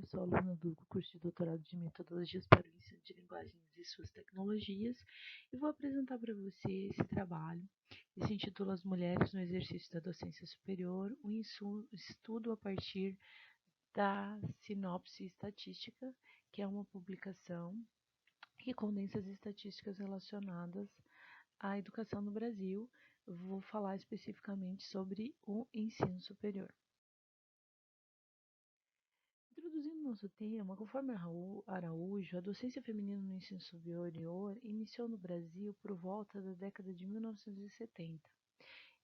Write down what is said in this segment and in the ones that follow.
Eu sou aluna do curso de doutorado de metodologias para o ensino de linguagens e suas tecnologias e vou apresentar para você esse trabalho. Ele se intitula As Mulheres no Exercício da Docência Superior, um estudo a partir da sinopse estatística, que é uma publicação que condensa as estatísticas relacionadas à educação no Brasil. Eu vou falar especificamente sobre o ensino superior. Introduzindo nosso tema, conforme Araújo, a docência feminina no ensino superior iniciou no Brasil por volta da década de 1970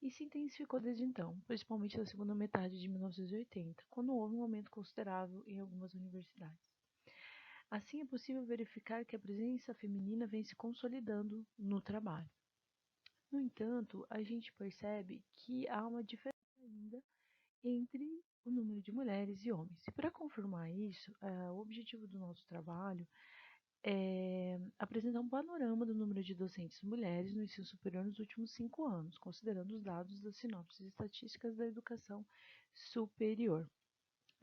e se intensificou desde então, principalmente na segunda metade de 1980, quando houve um aumento considerável em algumas universidades. Assim, é possível verificar que a presença feminina vem se consolidando no trabalho. No entanto, a gente percebe que há uma diferença ainda entre o número de mulheres e homens. E para confirmar isso, o objetivo do nosso trabalho é apresentar um panorama do número de docentes mulheres no ensino superior nos últimos 5 anos, considerando os dados das sinopses estatísticas da educação superior.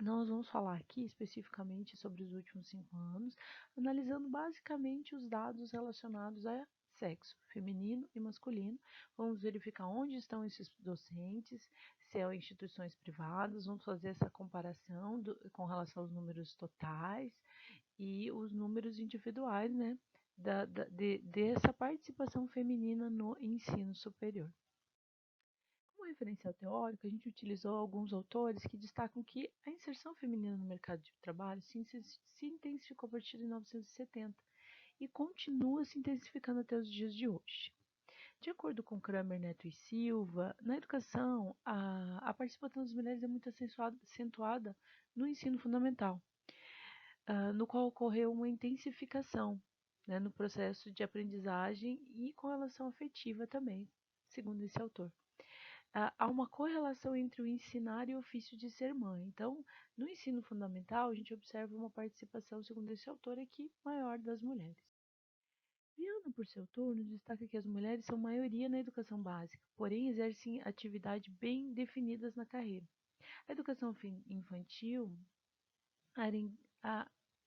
Nós vamos falar aqui especificamente sobre os últimos 5 anos, analisando basicamente os dados relacionados a sexo, feminino e masculino. Vamos verificar onde estão esses docentes, se é instituições privadas, vamos fazer essa comparação com relação aos números totais e os números individuais, né, dessa participação feminina no ensino superior. Como referencial teórico, a gente utilizou alguns autores que destacam que a inserção feminina no mercado de trabalho se intensificou a partir de 1970 e continua se intensificando até os dias de hoje. De acordo com Kramer, Neto e Silva, na educação, a participação das mulheres é muito acentuada no ensino fundamental, no qual ocorreu uma intensificação, né, no processo de aprendizagem e correlação afetiva também, segundo esse autor. Há uma correlação entre o ensinar e o ofício de ser mãe. Então, no ensino fundamental, a gente observa uma participação, segundo esse autor aqui, maior das mulheres. Viana, por seu turno, destaca que as mulheres são maioria na educação básica, porém exercem atividades bem definidas na carreira. A educação infantil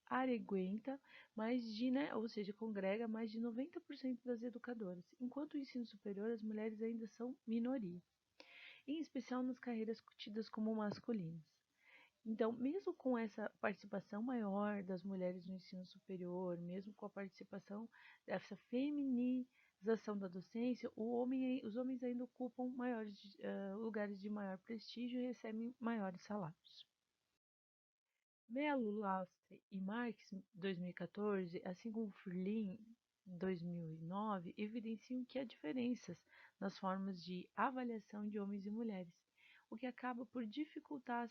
areguenta mais de, né, ou seja, congrega mais de 90% das educadoras, enquanto o ensino superior as mulheres ainda são minoria, em especial nas carreiras tidas como masculinas. Então, mesmo com essa participação maior das mulheres no ensino superior, mesmo com a participação dessa feminização da docência, os homens ainda ocupam lugares de maior prestígio e recebem maiores salários. Melo, Lastre e Marx, 2014, assim como Furlim, 2009, evidenciam que há diferenças nas formas de avaliação de homens e mulheres, o que acaba por dificultar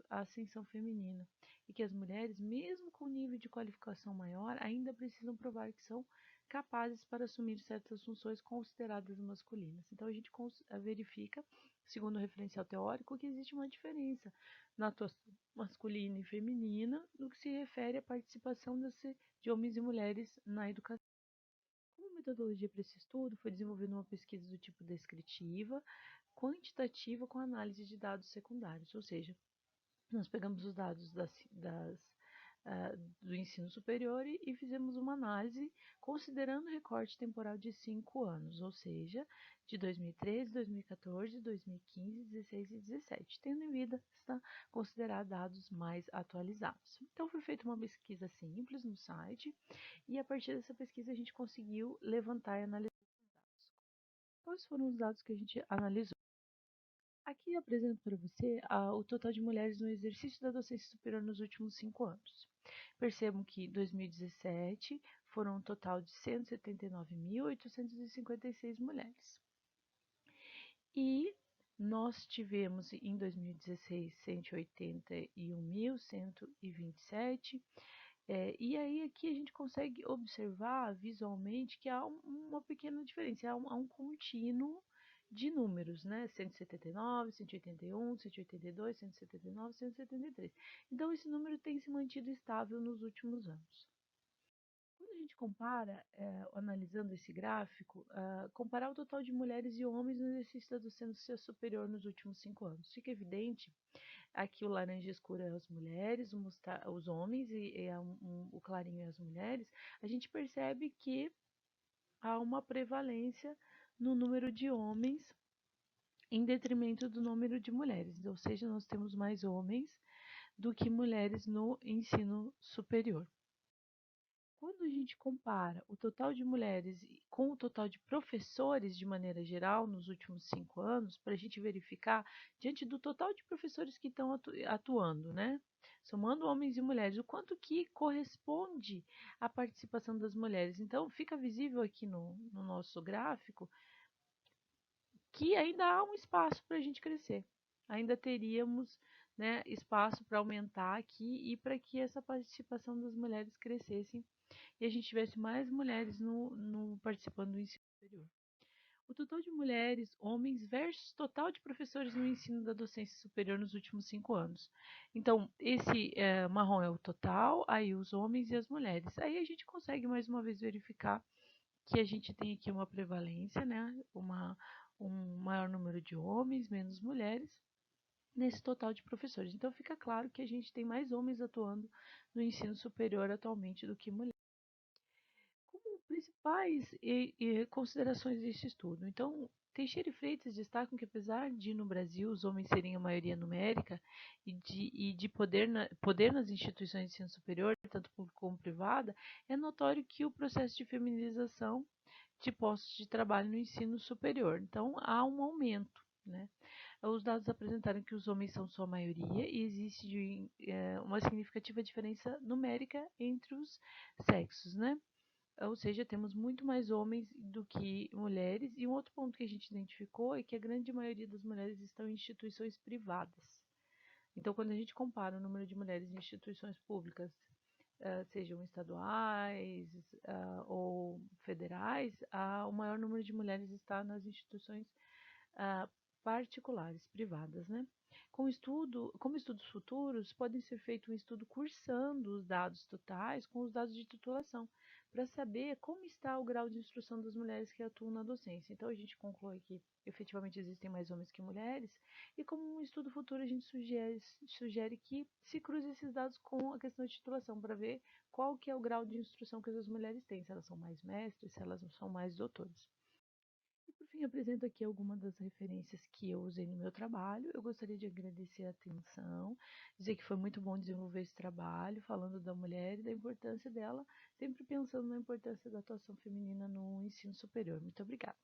a ascensão feminina, e que as mulheres, mesmo com nível de qualificação maior, ainda precisam provar que são capazes para assumir certas funções consideradas masculinas. Então, a gente verifica, segundo o referencial teórico, que existe uma diferença na atuação masculina e feminina no que se refere à participação de homens e mulheres na educação. Como metodologia para esse estudo, foi desenvolvida uma pesquisa do tipo descritiva, quantitativa com análise de dados secundários, ou seja, nós pegamos os dados do ensino superior e fizemos uma análise considerando o recorte temporal de 5 anos, ou seja, de 2013, 2014, 2015, 2016 e 2017, tendo em vista considerar dados mais atualizados. Então, foi feita uma pesquisa simples no site e, a partir dessa pesquisa, a gente conseguiu levantar e analisar os dados. Quais foram os dados que a gente analisou? Aqui apresento para você o total de mulheres no exercício da docência superior nos últimos 5 anos. Percebam que em 2017 foram um total de 179.856 mulheres. E nós tivemos em 2016 181.127. E aí aqui a gente consegue observar visualmente que há uma pequena diferença, há um contínuo de números, né? 179, 181, 182, 179, 173. Então, esse número tem se mantido estável nos últimos anos. Quando a gente compara, analisando esse gráfico, comparar o total de mulheres e homens no exercício da docência superior nos últimos 5 anos, fica evidente Aqui o laranja escuro é as mulheres, os homens o clarinho é as mulheres. A gente percebe que há uma prevalência no número de homens em detrimento do número de mulheres, ou seja, nós temos mais homens do que mulheres no ensino superior. Quando a gente compara o total de mulheres com o total de professores de maneira geral nos últimos 5 anos, para a gente verificar, diante do total de professores que estão atuando, né? Somando homens e mulheres, o quanto que corresponde à participação das mulheres. Então, fica visível aqui no nosso gráfico que ainda há um espaço para a gente crescer. Ainda teríamos, né, espaço para aumentar aqui e para que essa participação das mulheres crescesse e a gente tivesse mais mulheres participando do ensino superior. O total de mulheres, homens versus total de professores no ensino da docência superior nos últimos 5 anos. Então, esse marrom é o total, aí os homens e as mulheres. Aí a gente consegue mais uma vez verificar que a gente tem aqui uma prevalência, né? Um maior número de homens, menos mulheres, nesse total de professores. Então, fica claro que a gente tem mais homens atuando no ensino superior atualmente do que mulheres. Como principais considerações desse estudo. Então, Teixeira e Freitas destacam que, apesar de no Brasil os homens serem a maioria numérica e de poder nas instituições de ensino superior, tanto pública como privada, é notório que o processo de feminização de postos de trabalho no ensino superior. Então, há um aumento, né? Os dados apresentaram que os homens são sua maioria e existe uma significativa diferença numérica entre os sexos, né? Ou seja, temos muito mais homens do que mulheres. E um outro ponto que a gente identificou é que a grande maioria das mulheres estão em instituições privadas. Então, quando a gente compara o número de mulheres em instituições públicas, sejam estaduais ou federais, o maior número de mulheres está nas instituições particulares, privadas, né? Como estudos futuros, podem ser feito um estudo cursando os dados totais com os dados de titulação, para saber como está o grau de instrução das mulheres que atuam na docência. Então, a gente conclui que efetivamente existem mais homens que mulheres, e como um estudo futuro, a gente sugere que se cruze esses dados com a questão de titulação, para ver qual que é o grau de instrução que as mulheres têm, se elas são mais mestres, se elas são mais doutores. E por fim, apresento aqui algumas das referências que eu usei no meu trabalho. Eu gostaria de agradecer a atenção, dizer que foi muito bom desenvolver esse trabalho, falando da mulher e da importância dela, sempre pensando na importância da atuação feminina no ensino superior. Muito obrigada.